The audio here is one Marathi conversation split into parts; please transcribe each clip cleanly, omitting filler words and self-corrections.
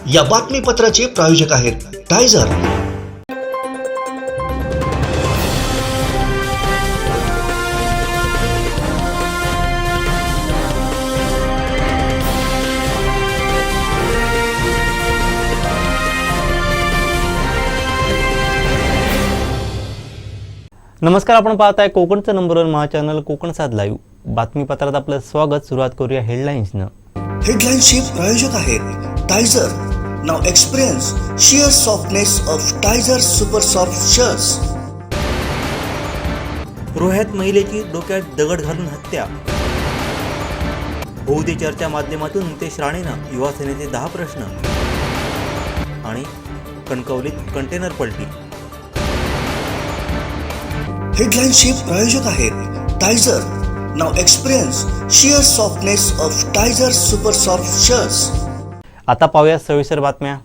या बातमीपत्राचे प्रायोजक आहेत टायझर। नमस्कार, आपण पाहताय कोकणचं नंबर 1 महा चॅनल कोकणसाद लाईव्ह। बातमीपत्रात आपलं स्वागत। सुरुवात करूया हेडलाईन्सनं। हेडलाईन्सचे प्रायोजक आहेत टायझर। Now experience sheer softness of टायझर सुपर सॉफ्ट शर्ट्स। रोह्यात महिलेची डोक्यात दगड घालून हत्या। होऊ दे चर्चा माध्यमातून नितेश राणेंना युवा सेनेचे 10 प्रश्न आणि कणकवलीत कंटेनर पलटी। हेडलाईन्सचे प्रायोजक आहेत टायझर। Now experience sheer softness of टायझर सुपर सॉफ्ट शर्ट्स। आता पाहूया सविस्तर बातम्या।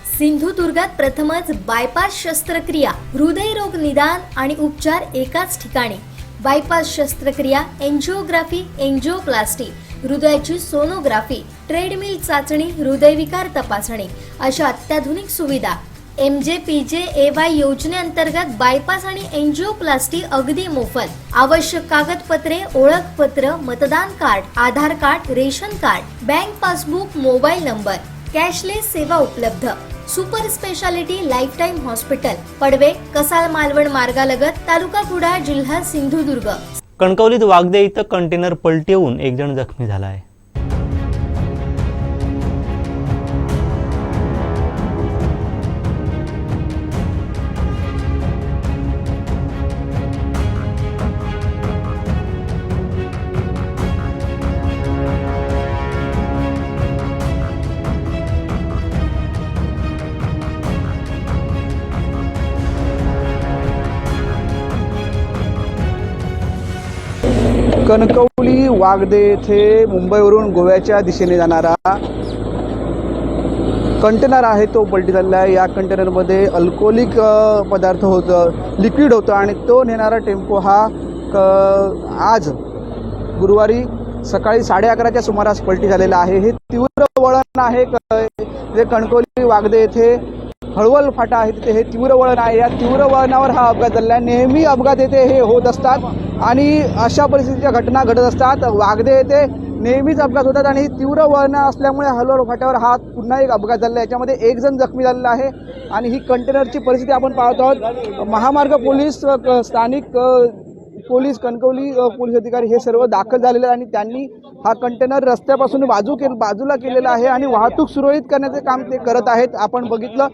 सिंधुदुर्गात प्रथमच बायपास शस्त्रक्रिया, हृदयरोग निदान आणि उपचार एकाच ठिकाणी। बायपास शस्त्रक्रिया, एंजिओग्राफी, एंजिओप्लास्टी, हृदयाची सोनोग्राफी, ट्रेडमिल चाचणी, हृदयविकार तपासणी अशा अत्याधुनिक सुविधा। MJPJAY योजनेअंतर्गत बायपास आणि एंजिओप्लास्टी अगदी मोफत। आवश्यक कागदपत्रे, ओळखपत्र, मतदान card, Aadhaar card, ration card, bank passbook, mobile number, cashless सेवा उपलब्ध। Super speciality life time hospital, Padve, Kasal Malvan मार्गालगत, तालुका कुडाळ, जिल्हा सिंधुदुर्ग। कणकवलीत वागदे इथं कंटेनर पलटी होऊन एक जण जखमी झाला आहे। कणकवली वागदे येथे मुंबईवरून गोव्याच्या दिशेने जाणारा कंटेनर आहे तो पलटी झालेला आहे। या कंटेनरमध्ये अल्कोहोलिक पदार्थ होतं, लिक्विड होतं आणि तो नेणारा टेम्पो हा आज गुरुवारी सकाळी 11:30च्या सुमारास पलटी झालेला आहे। हे तीव्र वळण आहे जे कणकवली वागदे येथे हळवल फाटा आहे तिथे हे तीव्र वळण आहे। या तीव्र वळणावर हा अपघात झालेला आहे। नेहमी अपघात येथे हे होत असतात आणि अशा परिस्थितीच्या घटना घडत असतात। वागदे येथे नेहमीच अपघात होतात आणि तीव्र वळण असल्यामुळे हळवल फाट्यावर हा पुन्हा एक अपघात झालेला आहे। याच्यामध्ये एक जण जखमी झालेला आहे आणि ही कंटेनरची परिस्थिती आपण पाहत आहोत। महामार्ग पोलीस, स्थानिक पोलीस, कणकवली पोलीस अधिकारी हे सर्व दाखल झालेले आणि त्यांनी हा कंटेनर रस्त्यापासून बाजूला केलेला आहे आणि वाहतूक सुरळीत करण्याचे काम ते करत आहेत। आपण बघितलं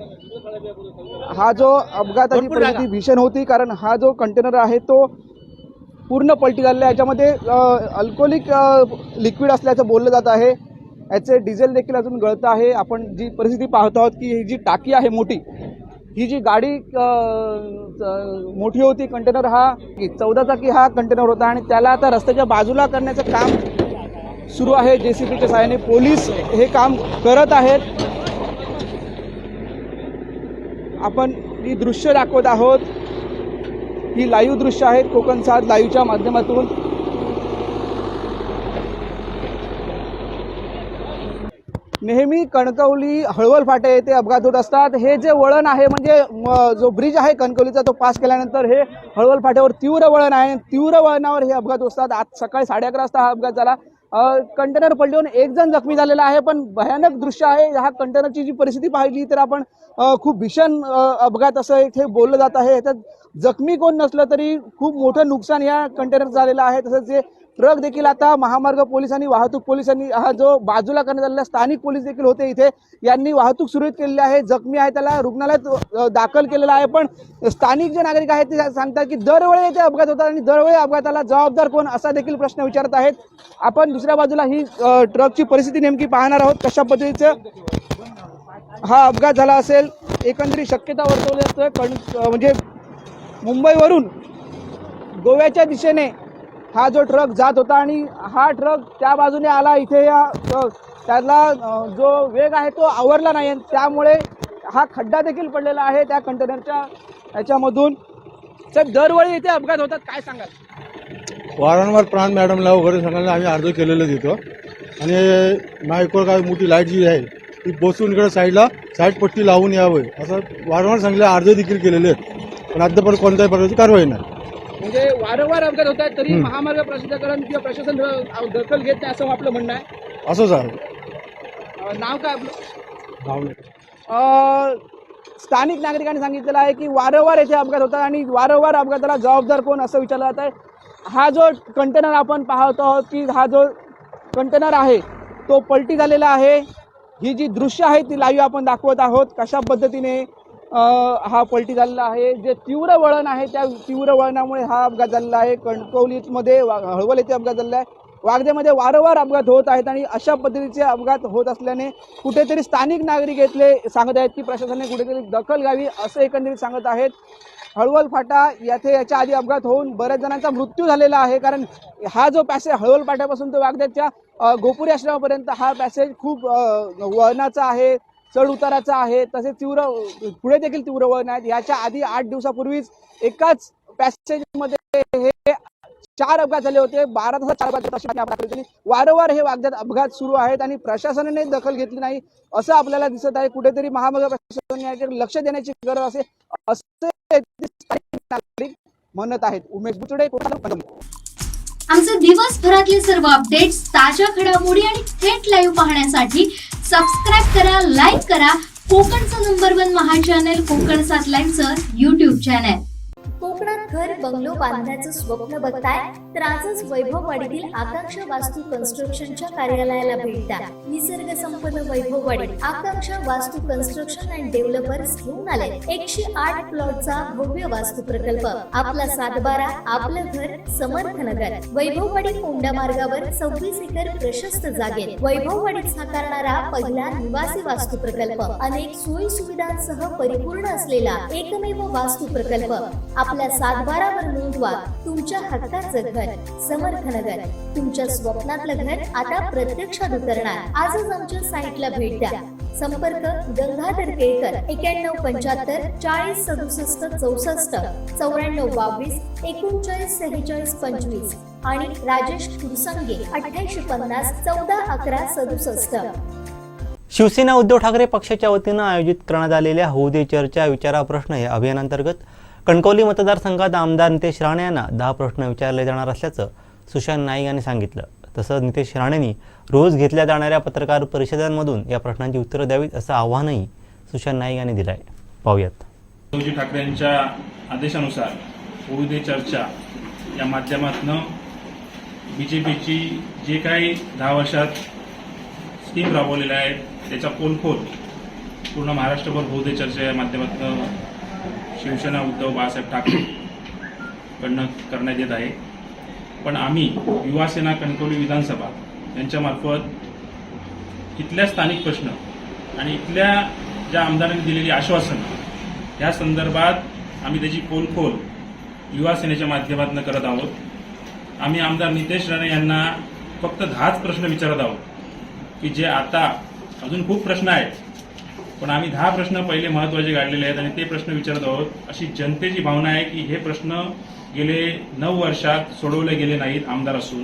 हा जो अपघाताची परिस्थिती भीषण होती, कारण हा जो कंटेनर आहे तो पूर्ण पलटी झालेला आहे। याच्यामध्ये अल्कोहोलिक लिक्विड असल्याचं बोललं जात आहे। याचे डिझेल देखील अजून गळतं आहे। आपण जी परिस्थिती पाहत आहोत की ही जी टाकी आहे मोठी, ही जी गाडी मोठी होती, कंटेनर हा 14 चाकी हा कंटेनर होता आणि त्याला आता रस्त्याच्या बाजूला करण्याचं काम सुरू आहे। JCBच्या सहाय्याने पोलीस हे काम करत आहेत। आपण ही दृश्य दाखवत आहोत, ही लाईव्ह दृश्य आहेत कोकणसाद लाईव्हच्या माध्यमातून। नेहमी कणकवली हळवल फाटा येथे अपघात होत असतात। हे जे वळण आहे म्हणजे जो ब्रिज आहे कणकवलीचा तो पास केल्यानंतर हे हळवल फाट्यावर तीव्र वळण आहे। तीव्र वळणावर हे अपघात असतात। आज सकाळी 11:30 वाजता हा अपघात झाला। कंटेनर पलटी होऊन एक जण जखमी झालेला आहे, पण भयानक दृश्य आहे। ह्या कंटेनरची जी परिस्थिती पाहिली तर आपण खूप भीषण अपघात असं इथे बोललं जात आहे। याच्यात जखमी कोण नसलं तरी खूप मोठं नुकसान या कंटेनर झालेलं आहे। तसंच जे ट्रक देखील आता महामार्ग पोलिसांनी, वाहतूक पोलिसांनी हा जो बाजूला करण्यात आलेला, स्थानिक पोलीस देखील होते इथे, यांनी वाहतूक सुरळीत केलेली आहे। जखमी आहे त्याला रुग्णालयात दाखल केलेला आहे। पण स्थानिक जे नागरिक आहेत ते सांगतात की दरवेळी इथे अपघात होतात आणि दरवेळी अपघाताला जबाबदार कोण असा देखील प्रश्न विचारत आहेत। आपण दुसऱ्या बाजूला ही ट्रकची परिस्थिती नेमकी पाहणार आहोत, कशा पद्धतीचं हा अपघात झाला असेल। एकंदरीत शक्यता वर्तवली जाते म्हणजे मुंबईवरून गोव्याच्या दिशेने हा जो ट्रक जात होता आणि हा ट्रक त्या बाजूने आला इथे, त्याला जो वेग आहे तो आवरला नाही, त्यामुळे हा खड्डा देखील पडलेला आहे त्या कंटेनरच्या याच्यामधून। तर दरवेळी इथे अपघात होतात, काय सांगाल? वारंवार प्राण मॅडमला वगैरे सांगायला आम्ही अर्ज केलेलं देतो, आणि नायकोळ काय मोठी लाईट जी आहे ती बसून इकडे साईडला साईड पट्टी लावून यावं असं वारंवार सांगितलं, अर्ज देखील केलेले आहेत, पण अद्यापर्यंत कोणत्याही प्रकारची कारवाई नाही. म्हणजे वारंवार अपघात होत आहेत तरी महामार्ग प्राधिकरण किंवा प्रशासन दखल घेत नाही असं आपलं म्हणणं आहे. असंच आहे. नाव काय आपलं? स्थानिक नागरिकांनी सांगितलेलं आहे की वारंवार येथे अपघात होतात आणि वारंवार अपघाताला जबाबदार कोण असं विचारलं जात आहे. हा जो कंटेनर आपण पाहत आहोत की हा जो कंटेनर आहे तो पलटी झालेला आहे. ही जी दृश्य आहे ती लाईव्ह आपण दाखवत आहोत कशा पद्धतीने हा पलटी झालेला आहे. जे तीव्र वळण आहे त्या तीव्र वळणामुळे हा अपघात झालेला आहे. कणकवलीमध्ये हळवल येथे अपघात झालेला आहे. वागदेमध्ये वारंवार अपघात होत आहेत आणि अशा पद्धतीचे अपघात होत असल्याने कुठेतरी स्थानिक नागरिक इथले सांगत आहेत की प्रशासनाने कुठेतरी दखल घ्यावी असं एकंदरीत सांगत आहेत. हळवल फाटा येथे याच्या आधी अपघात होऊन बऱ्याच जणांचा मृत्यू झालेला आहे. कारण हा जो पॅसेज हळवल फाट्यापासून तो वागद्याच्या गोपुरी आश्रमापर्यंत हा पॅसेज खूप वळणाचा आहे, चढ उताराचा आहे, तसेच तीव्र पुढे देखील तीव्र वळण आहेत. याच्या आधी 8 दिवसापूर्वीच एकाच पॅसेजमध्ये हे 4 अपघात झाले होते. 12,000 अपघात वारंवार हे वागद्यात अपघात सुरू आहेत आणि प्रशासनाने दखल घेतली नाही असं आपल्याला दिसत आहे. कुठेतरी महामार्ग प्रशासनाने याकडे लक्ष देण्याची गरज असे नागरिक म्हणत आहेत. उमेश बुचडे, कोकण. आमचे दिवसभरातले सर्व अपडेट्स, ताज्या घडामोडी आणि थेट लाईव्ह पाहण्यासाठी सबस्क्राईब करा, लाईक करा कोकणचं नंबर 1 महा चॅनल कोकणसाद लाईव्हचं YouTube चॅनल. कोकणात घर बंगलो बांधण्याचं स्वप्न बघताय तर आजच वैभववाडीतील आकांक्षा वास्तू कन्स्ट्रक्शनच्या कार्यालयाला भेट द्या. निसर्ग संपन्न वैभववाडीत आकांक्षा वास्तू कन्स्ट्रक्शन अँड डेव्हलपर्स घेऊन आले 108 प्लॉटचा भव्य वास्तू प्रकल्प. आपला 7/12 आपलं घर समर्थनगर. वैभववाडी कोंडा मार्गावर 26 एकर प्रशस्त जागेत वैभववाडीत साकारणारा पहिला निवासी वास्तू प्रकल्प. अनेक सोयी सुविधांसह परिपूर्ण असलेला एकमेव वास्तू प्रकल्प. आपल्या 7/12 वर नोंदवा तुमच्या हक्काचं घर समर्थनगर. तुमच्या स्वप्नातलं घर आता प्रत्यक्षात उतरणार. आजच आमच्या साईटला भेट द्या. संपर्क गंगाधर केळकर 9175 40 67 64 94 22 39 46 25 आणि राजेश कुरसंगे 8850 14 11 67. शिवसेना उद्धव ठाकरे पक्षाच्या वतीनं आयोजित करण्यात आलेल्या होऊ दे चर्चा विचारा प्रश्न या अभियानांतर्गत कणकवली मतदारसंघात आमदार नितेश राणे यांना 10 प्रश्न विचारले जाणार असल्याचं सुशांत नाईक यांनी सांगितलं. तसंच नितेश राणेंनी रोज घेतल्या जाणाऱ्या पत्रकार परिषदांमधून या प्रश्नांची उत्तरं द्यावीत असं आव्हानही सुशांत नाईक यांनी दिलं आहे. पाहूयात. उद्धव ठाकरे यांच्या आदेशानुसार होऊ दे चर्चा या माध्यमातून बीजेपीची जे काही 10 वर्षात स्कीम राबवलेल्या आहेत त्याचा पोलखोल पूर्ण महाराष्ट्रभर होऊ दे चर्चा या माध्यमातून शिवसेना उद्धव बाळासाहेब ठाकरे कडनं करण्यात येत आहे. पण आम्ही युवासेना कणकवली विधानसभा यांच्यामार्फत इथल्या स्थानिक प्रश्न आणि इथल्या ज्या आमदारांनी दिलेली आश्वासनं या संदर्भात आम्ही त्याची पोलखोल युवासेनेच्या माध्यमातून करत आहोत. आम्ही आमदार नितेश राणे यांना फक्त 10च प्रश्न विचारत आहोत की जे आता अजून खूप प्रश्न आहेत पण आम्ही 10 प्रश्न पहिले महत्त्वाचे काढलेले आहेत आणि ते प्रश्न विचारत आहोत. अशी जनतेची भावना आहे की हे प्रश्न गेले 9 वर्षात सोडवले गेले नाहीत आमदार असून.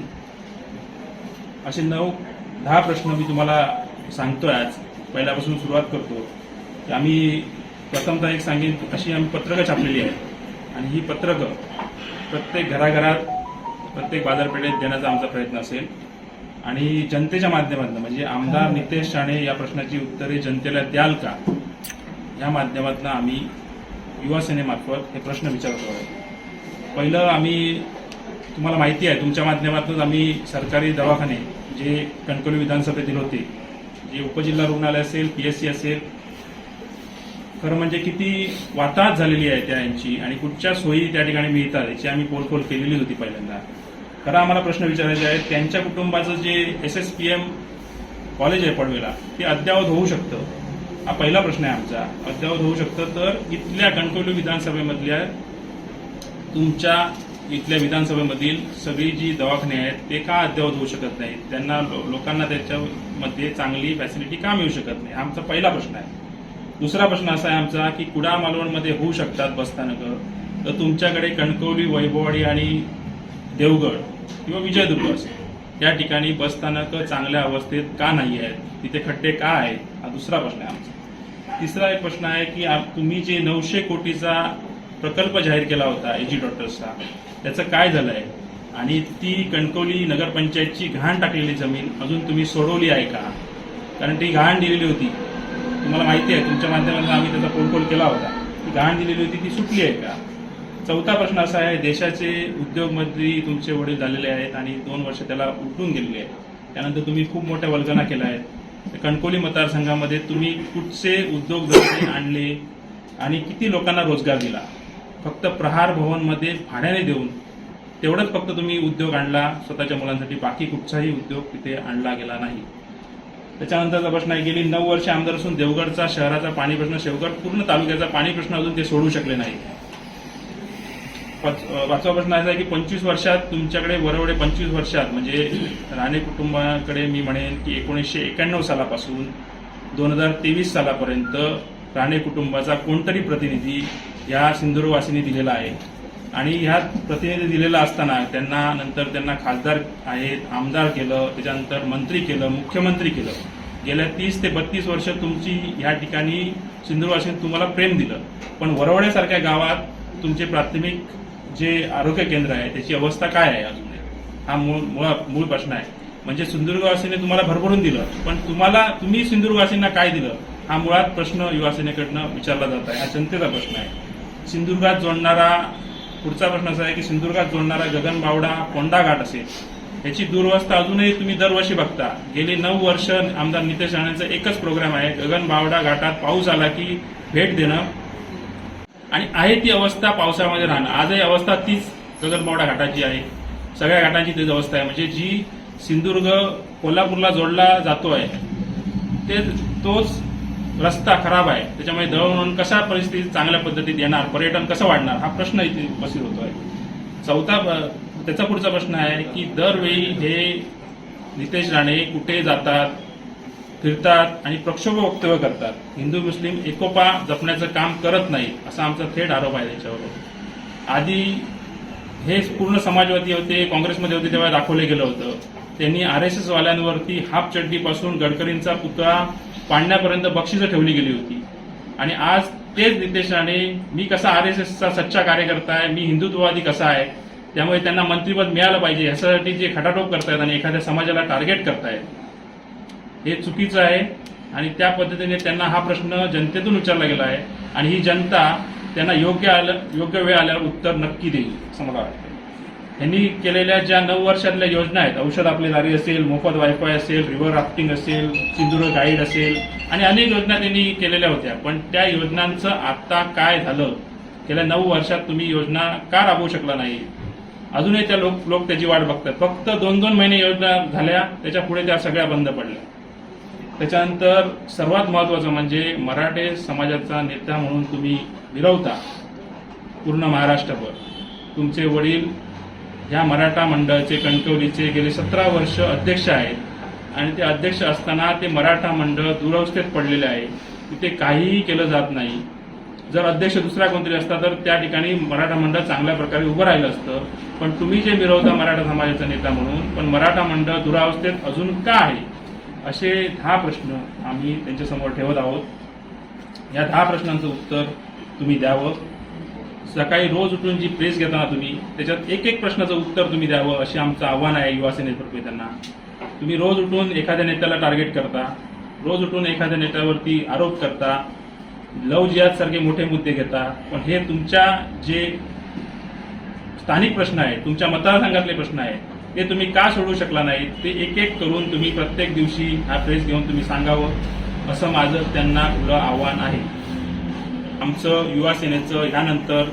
असे 9-10 प्रश्न मी तुम्हाला सांगतोय. आज पहिल्यापासून सुरुवात करतो की आम्ही प्रथमतः एक सांगेन अशी आम्ही पत्रकं छापलेली आहेत आणि ही पत्रकं प्रत्येक घराघरात प्रत्येक बाजारपेठेत देण्याचा आमचा प्रयत्न असेल आणि जनतेच्या माध्यमातून म्हणजे आमदार नितेश राणे या प्रश्नाची उत्तरे जनतेला द्याल का या माध्यमातून आम्ही युवासेनेमार्फत हे प्रश्न विचारतो आहे. पहिलं आम्ही तुम्हाला माहिती आहे तुमच्या माध्यमातून आम्ही सरकारी दवाखाने जे कणकवली विधानसभेतील होते जे उपजिल्हा रुग्णालय असेल PSC असेल खरं म्हणजे किती वाताहत झालेली आहे त्या यांची आणि कुठच्या सोयी त्या ठिकाणी मिळतात याची आम्ही पोलखोल केलेली होती पहिल्यांदा. खरं आम्हाला प्रश्न विचारायचे आहेत त्यांच्या कुटुंबाचं जे SSPM कॉलेज आहे पडवेला ते अद्ययावत होऊ शकतं. हा पहिला प्रश्न आहे आमचा. अद्ययावत होऊ शकतं तर इथल्या कणकवली विधानसभेमधल्या तुमच्या इथल्या विधानसभेमधील सगळी जी दवाखाने आहेत ते का अद्ययावत होऊ शकत नाहीत. त्यांना लोकांना त्याच्यामध्ये चांगली फॅसिलिटी का मिळू शकत नाही आमचा पहिला प्रश्न आहे. दुसरा प्रश्न असा आहे आमचा की कुडाळ मालवणमध्ये होऊ शकतात बसस्थानकं तर तुमच्याकडे कणकवली वैभववाडी आणि देवगड किंवा विजयदुर्ग असेल या ठिकाणी बसस्थानक चांगल्या अवस्थेत का नाही आहेत, तिथे खड्डे का आहेत, हा दुसरा प्रश्न आहे आमचा. तिसरा एक प्रश्न आहे की तुम्ही जे 900 कोटीचा प्रकल्प जाहीर केला होता एजी डॉक्टर्सचा, त्याचं काय झालंय, आणि ती कणकवली नगरपंचायतची घाण टाकलेली जमीन अजून तुम्ही सोडवली आहे का? कारण ती घाण दिलेली होती, तुम्हाला माहिती आहे, तुमच्या माध्यमातून आम्ही त्याचा पोलखोल केला होता. ती घाण दिलेली होती, ती सुटली आहे का? चौथा प्रश्न असा आहे, देशाचे उद्योगमंत्री तुमचे वडील झालेले आहेत आणि 2 वर्ष त्याला उलटून गेलेले आहेत. त्यानंतर तुम्ही खूप मोठ्या वल्गना केल्या आहेत. कणकवली मतदारसंघामध्ये तुम्ही कुठचे उद्योगधंदे आणले आणि किती लोकांना रोजगार दिला? फक्त प्रहार भवनमध्ये भाड्याने देऊन तेवढंच फक्त तुम्ही उद्योग आणला स्वतःच्या मुलांसाठी, बाकी कुठचाही उद्योग तिथे आणला गेला नाही. त्याच्यानंतरचा प्रश्न आहे, गेली 9 वर्ष आमदार असून देवगडचा शहराचा पाणी प्रश्न, शेवगड पूर्ण तालुक्याचा पाणी प्रश्न अजून ते सोडू शकले नाही. 5वा प्रश्न असा आहे की 25 वर्षात तुमच्याकडे बरोबर 25 वर्षात म्हणजे राणे कुटुंबाकडे मी म्हणेन की 1991 सालापासून 2023 सालापर्यंत राणे कुटुंबाचा कोणतरी प्रतिनिधी या सिंधुदुर्गवासींनी दिलेला आहे. आणि ह्या प्रतिनिधी दिलेला असताना त्यांना खासदार आहेत, आमदार केलं, त्याच्यानंतर मंत्री केलं, मुख्यमंत्री केलं. गेल्या 30 ते 32 वर्ष तुमची या ठिकाणी सिंधुदुर्गवासींनी तुम्हाला प्रेम दिलं, पण वरवड्यासारख्या गावात तुमचे प्राथमिक जे आरोग्य केंद्र आहे त्याची अवस्था काय आहे अजून, हा मूळ प्रश्न आहे. म्हणजे सिंधुदुर्गवासीने तुम्हाला भरभरून दिलं, पण तुम्ही सिंधुदुर्गवासींना काय दिलं, हा मुळात प्रश्न युवासेनेकडनं विचारला जात आहे. हा जनतेचा प्रश्न आहे. सिंधुदुर्गात जोडणारा पुढचा प्रश्न असा आहे की सिंधुदुर्गात जोडणारा गगनबावडा कोंडा घाट असेल, याची दुरवस्था अजूनही तुम्ही दरवर्षी बघता. गेली 9 वर्ष आमदार नितेश राणेंचा एकच प्रोग्राम आहे, गगनबावडा घाटात पाऊस आला की भेट देणं आणि आहे ती अवस्था पावसाळ्यामध्ये राहणं. आजही अवस्था तीच गगनबावडा घाटाची आहे, सगळ्या घाटांची तीच अवस्था आहे. म्हणजे जी सिंधुदुर्ग कोल्हापूरला जोडला जातोय तोच रस्ता खराब आहे, त्याच्यामुळे दळणवळण कशा परिस्थितीत चांगल्या पद्धतीत येणार, पर्यटन कसं वाढणार, हा प्रश्न इथे उपस्थित होतोय. त्याचा पुढचा प्रश्न आहे की दरवेळी हे नितेश राणे कुठे जातात, फिरतात आणि प्रक्षोभ वक्तव्य करतात, हिंदू मुस्लिम एकोपा जपण्याचं काम करत नाही, असा आमचा थेट आरोप आहे त्याच्यावर. आधी हे पूर्ण समाजवादी होते, काँग्रेसमध्ये होते तेव्हा दाखवले गेलं होतं. त्यांनी RSS वाल्यांवरती हाफ चड्डीपासून गडकरींचा पुतळा पाडण्यापर्यंत बक्षिसं ठेवली गेली होती. आणि आज तेच नितेश राणे मी कसा RSSचा सच्चा कार्यकर्ता आहे, मी हिंदुत्ववादी कसा आहे, त्यामुळे त्यांना मंत्रिपद मिळालं पाहिजे यासाठी जे खटाटोप करतायत आणि एखाद्या समाजाला टार्गेट करतायत, हे चुकीचं आहे. आणि त्या पद्धतीने त्यांना हा प्रश्न जनतेतून विचारला गेला आहे आणि ही जनता त्यांना योग्य वेळ आल्यावर उत्तर नक्की देईल असं मला वाटतं. यांनी केलेल्या ज्या 9 वर्षातल्या योजना आहेत, औषध आपली दारी असेल, मोफत वायफाय असेल, रिव्हर राफ्टिंग असेल, सिंधुदुर्ग गाईड असेल आणि अनेक योजना त्यांनी केलेल्या होत्या, पण त्या योजनांचं आता काय झालं? गेल्या 9 वर्षात तुम्ही योजना का राबवू शकला नाही? अजूनही त्या लोक त्याची वाट बघतात. फक्त 2-2 महिने योजना झाल्या, त्याच्या पुढे त्या सगळ्या बंद पडल्या. त्याच्यानंतर सर्वात महत्त्वाचं म्हणजे मराठे समाजाचा नेता म्हणून तुम्ही मिरवता पूर्ण महाराष्ट्रभर. तुमचे वडील ह्या मराठा मंडळाचे कणकवलीचे गेले 17 वर्ष अध्यक्ष आहेत आणि ते अध्यक्ष असताना ते मराठा मंडळ दुरवस्थेत पडलेले आहे, तिथे काहीही केलं जात नाही. जर अध्यक्ष दुसरा कोणतरी असता तर त्या ठिकाणी मराठा मंडळ चांगल्या प्रकारे उभं राहिलं असतं, पण तुम्ही जे मिरवता मराठा समाजाचा नेता म्हणून, पण मराठा मंडळ दुरावस्थेत अजून का आहे, असे 10 प्रश्न आम्ही त्यांच्यासमोर ठेवत आहोत. या 10 प्रश्नांचं उत्तर तुम्ही द्यावं. सकाळी रोज उठून जी प्रेस घेताना तुम्ही त्याच्यात एक प्रश्नाचं उत्तर तुम्ही द्यावं, असे आमचं आव्हान आहे युवा सेनेतर्फे त्यांना. तुम्ही रोज उठून एखाद्या नेत्याला टार्गेट करता, रोज उठून एखाद्या नेत्यावरती आरोप करता, लव जिहाद सारखे मोठे मुद्दे घेता, पण हे तुमच्या जे स्थानिक प्रश्न आहेत, तुमच्या मतदारसंघातले प्रश्न आहेत, ते तुम्ही का सोडवू शकला नाही, ते एक करून तुम्ही प्रत्येक दिवशी हा प्रेस घेऊन तुम्ही सांगावं, असं माझं त्यांना खुलं आव्हान आहे. आमचं युवा सेनेचं यानंतर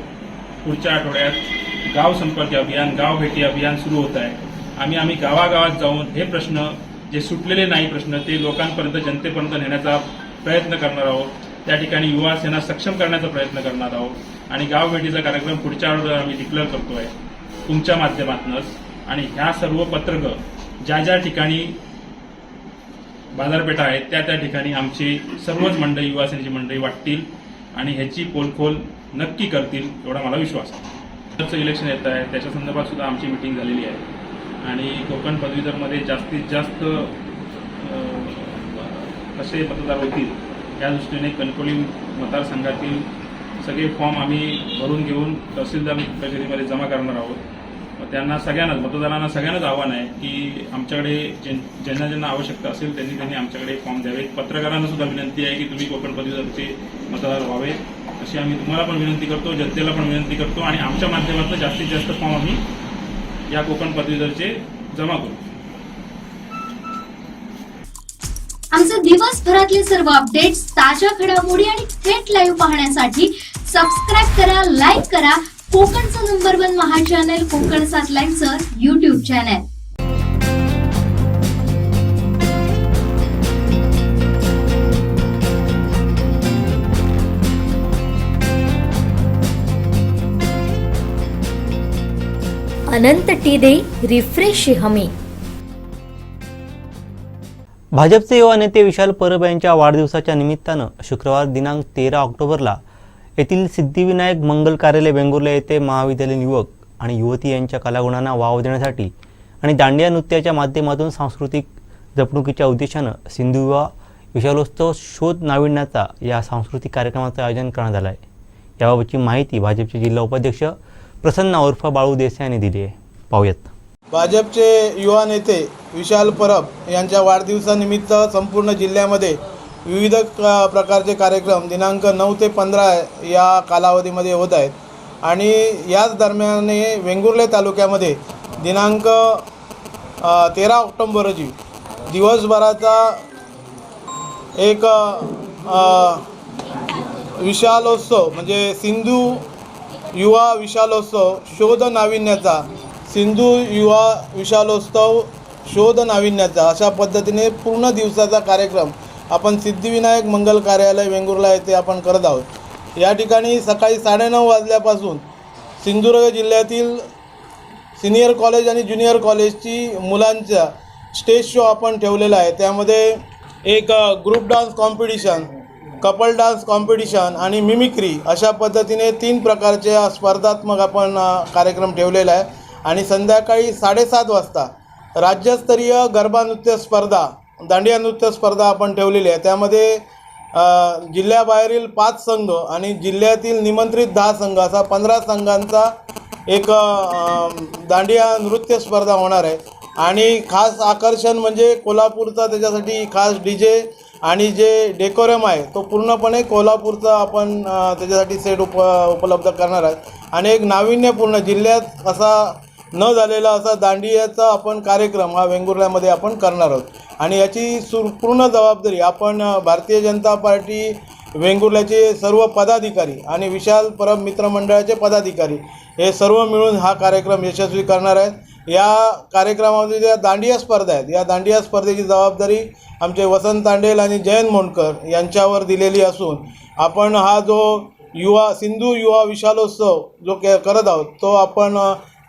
पुढच्या आठवड्यात गाव संपर्क अभियान, गाव भेटी अभियान सुरू होत आहे. आम्ही गावागावात जाऊन हे प्रश्न जे सुटलेले नाही प्रश्न ते लोकांपर्यंत, जनतेपर्यंत नेण्याचा प्रयत्न करणार आहोत. त्या ठिकाणी युवा सेना सक्षम करण्याचा प्रयत्न करणार आहोत आणि गाव भेटीचा कार्यक्रम पुढच्या आठवड्यात आम्ही डिक्लेअर करतोय तुमच्या माध्यमातूनच. आणि ह्या सर्व पत्रकं ज्या ठिकाणी बाजारपेठा आहेत त्या ठिकाणी आमची सर्वच मंडळी, युवा सेनेची मंडळी वाटतील आणि ह्याची पोलखोल नक्की करतील एवढा मला विश्वास आहे. इलेक्शन येत आहे, त्याच्या संदर्भात सुद्धा आमची मिटिंग झालेली आहे. आणि कोकण पदवीधरमध्ये जास्तीत जास्त कसे मतदार होतील या दृष्टीने कणकवली मतदारसंघातील सगळे फॉर्म आम्ही भरून घेऊन तहसीलदार कचेरीमध्ये जमा करणार आहोत. त्यांना सगळ्यांनाच मतदारांना सगळ्यांनाच आव्हान आहे की आमच्याकडे ज्यांना ज्यांना आवश्यकता असेल त्यांनी आमच्याकडे फॉर्म द्यावेत. पत्रकारांना सुद्धा विनंती आहे की तुम्ही कोकण पदवीधरचे मतदार व्हावे अशी आम्ही तुम्हाला पण विनंती करतो, जनतेला पण विनंती करतो आणि आमच्या माध्यमातून जास्तीत जास्त फॉर्म आम्ही या कोकण पदवीधरचे जमा करू. आमचे दिवसभरातले सर्व अपडेट्स, ताज्या घडामोडी आणि थेट लाईव्ह पाहण्यासाठी सबस्क्राईब करा, लाईक करा कोकणचं नंबर 1 महा चॅनल कोकणसाद लाईव्हचं YouTube चॅनल. अनंत टी दे रिफ्रेश हमी. भाजपचे युवा नेते विशाल परब यांच्या वाढदिवसाच्या निमित्तानं शुक्रवार दिनांक 13 ऑक्टोबरला येथील सिद्धिविनायक मंगल कार्यालय वेंगुर्ला येथे महाविद्यालयीन युवक आणि युवती यांच्या कलागुणांना वाव देण्यासाठी आणि दांडिया नृत्याच्या माध्यमातून सांस्कृतिक जपणुकीच्या उद्देशानं सिंधू युवा विशालोत्सव शोध नाविन्याचा या सांस्कृतिक कार्यक्रमाचं आयोजन करण्यात आलं आहे. याबाबतची माहिती भाजपचे जिल्हा उपाध्यक्ष प्रसन्न उर्फ बाळू देसाई यांनी दिली आहे. पाहूयात. भाजपचे युवा नेते विशाल परब यांच्या वाढदिवसानिमित्त संपूर्ण जिल्ह्यामध्ये विविध प्रकारचे कार्यक्रम दिनांक 9 ते 15 या कालावधीमध्ये होत आहेत आणि याच दरम्यान वेंगुर्ले तालुक्यामध्ये दिनांक 13 ऑक्टोबर रोजी दिवसभराचा एक विशालोत्सव म्हणजे सिंधू युवा विशालोत्सव शोध नाविन्याचा शोध नाविन्याचा अशा पद्धतीने पूर्ण दिवसाचा कार्यक्रम आपण सिद्धिविनायक मंगल कार्यालय वेंगुर्ला येथे आपण करत आहोत. या ठिकाणी सकाळी 9:30 वाजल्यापासून सिंधुदुर्ग जिल्ह्यातील सिनियर कॉलेज आणि ज्युनियर कॉलेजची मुलांचा स्टेज शो आपण ठेवलेला आहे. त्यामध्ये एक group dance competition, couple dance competition आणि मिमिक्री अशा पद्धतीने 3 प्रकारचे स्पर्धात्मक आपण कार्यक्रम ठेवलेला आहे. आणि संध्याकाळी 7:30 वाजता राज्यस्तरीय गरबा नृत्य स्पर्धा, दांडिया नृत्य स्पर्धा आपण ठेवलेली आहे. त्यामध्ये जिल्ह्याबाहेरील 5 संघ आणि जिल्ह्यातील निमंत्रित 10 संघ असा 15 संघांचा एक दांडिया नृत्य स्पर्धा होणार आहे. आणि खास आकर्षण म्हणजे कोल्हापूरचा त्याच्यासाठी खास DJ आणि जे डेकोरम आहे तो पूर्णपणे कोल्हापूरचा आपण त्याच्यासाठी सेट उपलब्ध करणार आहे. आणि एक नाविन्यपूर्ण जिल्ह्यात असा न झालेला असा दांडियाचा आपण कार्यक्रम हा वेंगुर्ल्यामध्ये आपण करणार आहोत. आणि याची पूर्ण जबाबदारी आपण भारतीय जनता पार्टी वेंगुर्ल्याचे सर्व पदाधिकारी आणि विशाल परब मित्रमंडळाचे पदाधिकारी हे सर्व मिळून हा कार्यक्रम यशस्वी करणार आहेत. या कार्यक्रमामध्ये ज्या दांडिया स्पर्धा आहेत या दांडिया स्पर्धेची जबाबदारी आमचे वसंत तांडेल आणि जयंत मोंडकर यांच्यावर दिलेली असून आपण हा जो सिंधू युवा विशालोत्सव जो करत आहोत तो आपण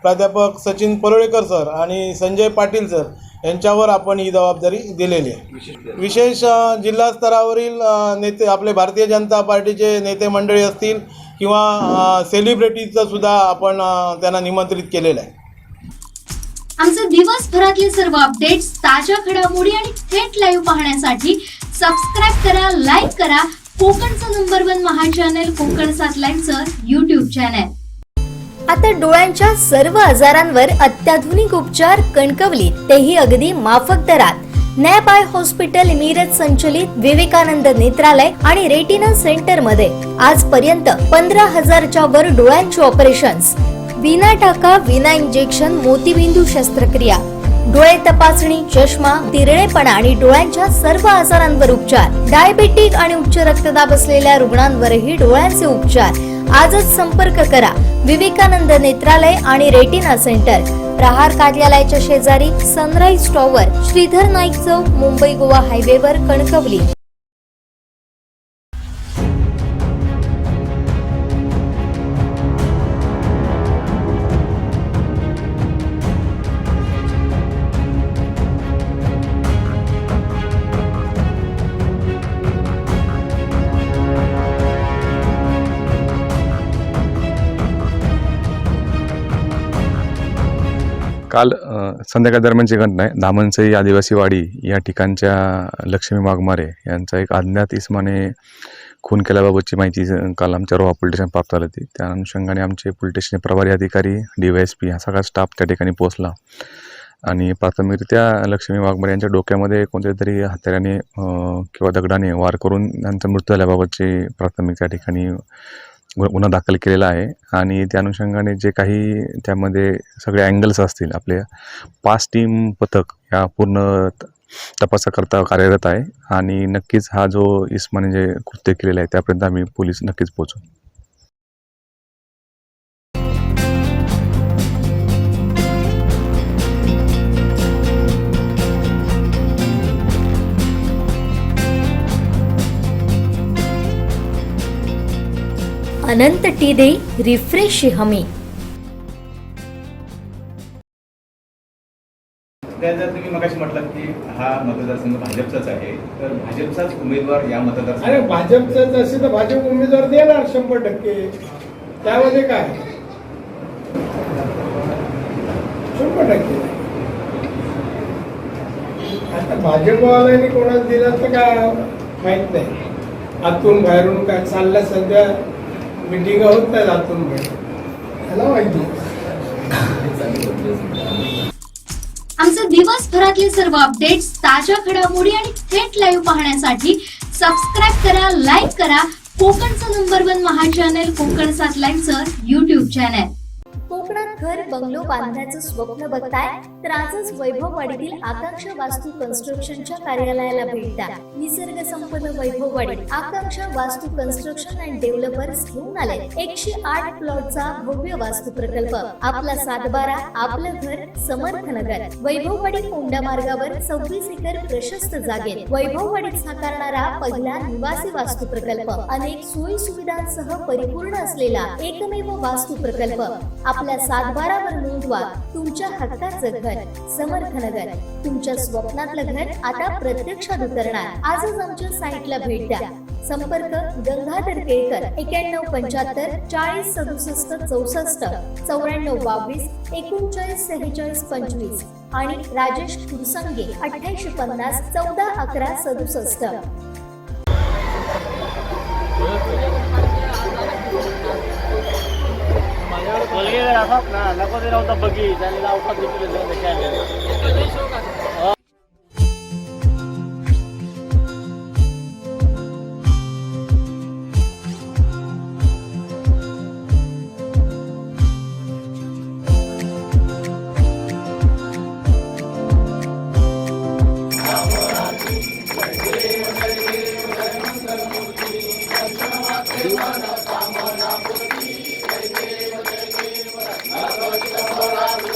प्राध्यापक सचिन परोळेकर सर आणि संजय पाटील सर यांच्यावर आपण ही जबाबदारी दिलेली आहे. विशेष जिल्हा स्तरावरील नेते आपले भारतीय जनता पार्टीचे नेते मंडळी असतील किंवा सेलिब्रिटीचं सुद्धा आपण त्यांना निमंत्रित केलेलं आहे. आमचे दिवसभरातले सर्व अपडेट्स, ताज्या घडामोडी आणि थेट लाईव्ह पाहण्यासाठी सबस्क्राईब करा, लाईक करा कोकणचं नंबर 1 महा चॅनल कोकणसाद लाईव्हचं YouTube चॅनल. आता डोळ्यांच्या सर्व आजारांवर अत्याधुनिक उपचार कणकवलीत, तेही अगदी माफक दरात. नॅप आय हॉस्पिटल मिरज संचलित विवेकानंद नेत्रालय आणि रेटिना सेंटर मध्ये आजपर्यंत 15,000च्या वर डोळ्यांची ऑपरेशन्स, विना टाका, विना इंजेक्शन, मोतीबिंदू शस्त्रक्रिया, डोळे तपासणी, चष्मा, तिरळेपणा आणि डोळ्यांच्या सर्व आजारांवर उपचार. डायबेटिक आणि उच्च रक्तदाब असलेल्या रुग्णांवरही डोळ्यांचे उपचार. आजच संपर्क करा विवेकानंद नेत्रालय आणि रेटिना सेंटर, प्रहार कार्यालयाच्या शेजारी, सनराईज टॉवर, श्रीधर नाईक चौक, मुंबई गोवा हायवेवर, कणकवली. काल संध्याकाळ दरम्यानची घटना आहे. धामणसई आदिवासी वाडी या ठिकाणच्या लक्ष्मी वाघमारे यांचा एक अज्ञात इसमाने खून केल्याबाबतची माहिती काल आमच्या रोहा पोलीस स्टेशन प्राप्त झाली होती. त्या अनुषंगाने आमचे पोलीस स्टेशन प्रभारी अधिकारी DYSP हा सगळा स्टाफ त्या ठिकाणी पोहोचला आणि प्राथमिकरित्या लक्ष्मी वाघमारे यांच्या डोक्यामध्ये कोणत्या तरी हत्याराने किंवा दगडाने वार करून त्यांचा मृत्यू झाल्याबाबतची प्राथमिक त्या ठिकाणी गुन्हा दाखल केलेला आहे. आणि त्या अनुषंगाने जे काही त्यामध्ये सगळे अँगल्स असतील, आपले 5 टीम पथक या पूर्ण तपासाकरता कार्यरत आहे आणि नक्कीच हा जो इसमाने जे कृत्य केलेलं आहे त्यापर्यंत आम्ही पोलीस नक्कीच पोहोचू. अनंत टी दे रिफ्रेश हमी. जर तुम्ही मगाशी म्हटलात की हा मतदारसंघ भाजपचाच आहे, तर भाजपचाच उमेदवार या मतदारसंघात. अरे भाजपचाच असेल तर भाजप उमेदवार देणार 100%. त्यामध्ये काय 100%. आता भाजपवाल्यांनी कोणाला दिलं तर काय माहित नाही. आतून बाहेरून काय चाललंय सध्या मिटिंग होत नाही आतून बाहेर, त्याला माहिती. आमचे दिवसभरातले सर्व अपडेट्स, ताज्या घडामोडी आणि थेट लाईव्ह पाहण्यासाठी सबस्क्राईब करा, लाईक करा कोकणचं नंबर 1 महा चॅनल कोकणसाद लाईव्हचं YouTube चॅनल. कोकणात घर बंगलो बांधण्याचं स्वप्न बघताय तर आजच वैभववाडीतील आकांक्षा वास्तू कन्स्ट्रक्शनच्या कार्यालयाला भेट द्या. निसर्ग संपन्न वैभववाडी आकांक्षा वास्तू कन्स्ट्रक्शन अँड डेव्हलपर्स घेऊन आले 108 प्लॉटचा भव्य वास्तू प्रकल्प. आपला 7/12 आपलं घर समर्थनगर. वैभववाडी कोंडा मार्गावर 26 एकर प्रशस्त जागेत वैभववाडीत साकारणारा पहिला निवासी वास्तू प्रकल्प. अनेक सोयी सुविधांसह परिपूर्ण असलेला एकमेव वास्तू प्रकल्प. आपल्या 7/12 वर नोंदवा तुमच्या हक्काचं घर समर्थनगर. तुमच्या स्वप्नातलं घर आता प्रत्यक्षात उतरणार. आजच आमच्या साईटला भेट द्या. संपर्क गंगाधर केळकर 9175 40 67 64 94 22 39 46 25 आणि राजेश कुरसंगे 8850 14 11 67.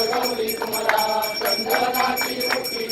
गौरी तुम्हाला चंद्रकाची मुक्ती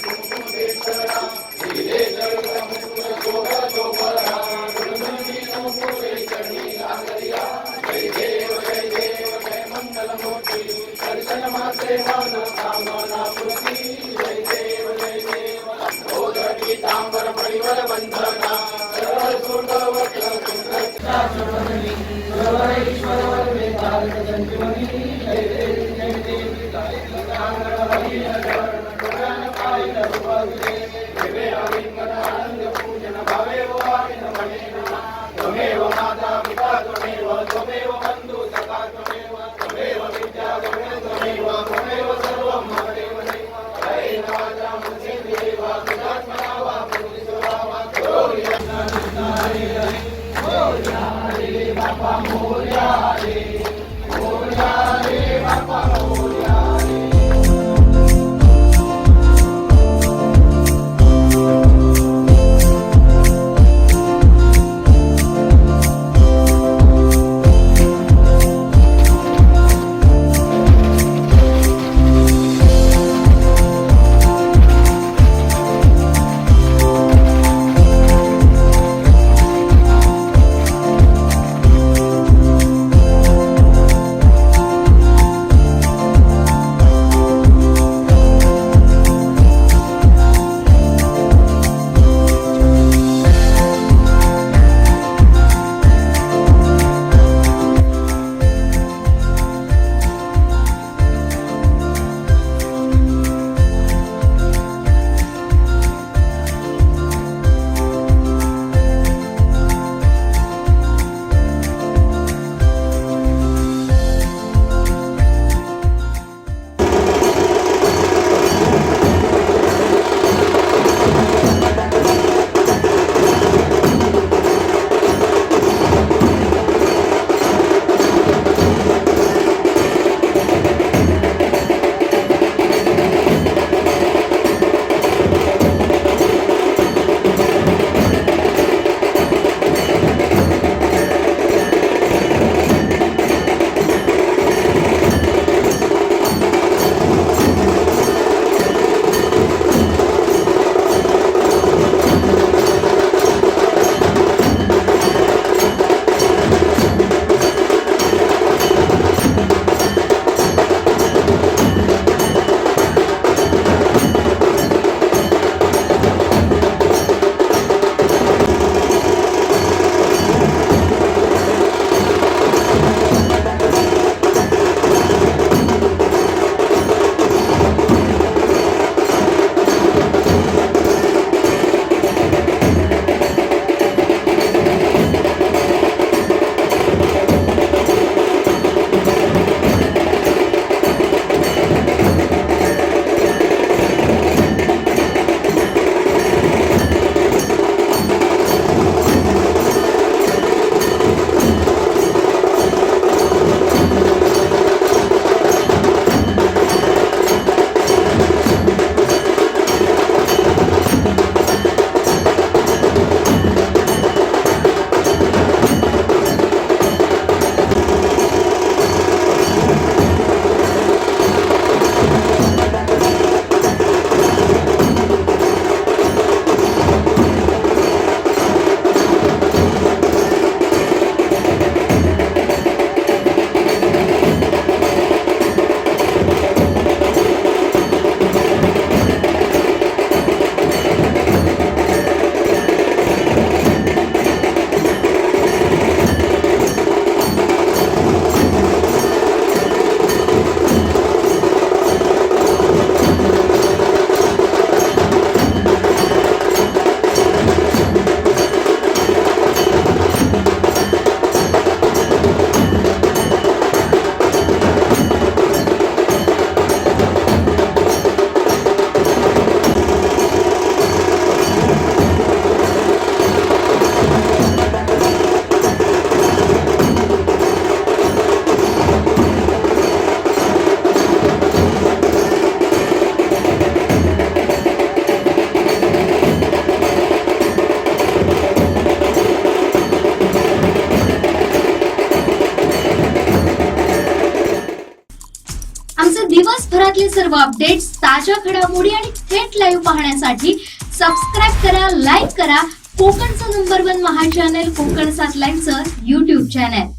दिवसभरातले सर्व अपडेट्स, ताज्या घडामोडी आणि थेट लाईव्ह पाहण्यासाठी सबस्क्राईब करा, लाईक करा कोकणचं नंबर 1 महा चॅनल कोकणसाद लाईव्हचं YouTube चॅनल.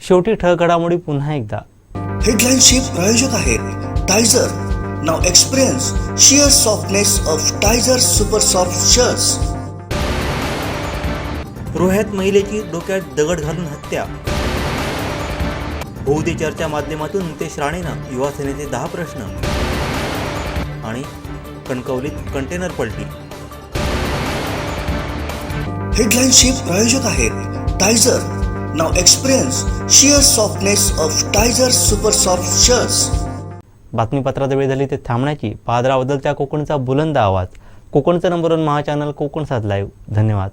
शेवटी ठळक घडामोडी पुन्हा एकदा. हेडलाईनचे प्रायोजक आहेत टायझर. नाव experience sheer softness of Tyzer super soft shirts. रोह्यात महिलेची डोक्यात दगड घालून हत्या. होऊ दे चर्चा माध्यमातून नितेश राणेंना युवा सेनेचे 10 प्रश्न. आणि कणकवलीत कंटेनर पलटी. हेडलाईनचे प्रायोजक आहेत टायझर. नाव experience sheer softness of Tyzer super soft shirts. बातमीपत्रात वेळ झाली ते थांबण्याची. पादरा बदलत्या कोकणचा बुलंद आवाज. कोकणचं नंबर 1 महा चॅनल कोकणसाद लाईव्ह. धन्यवाद.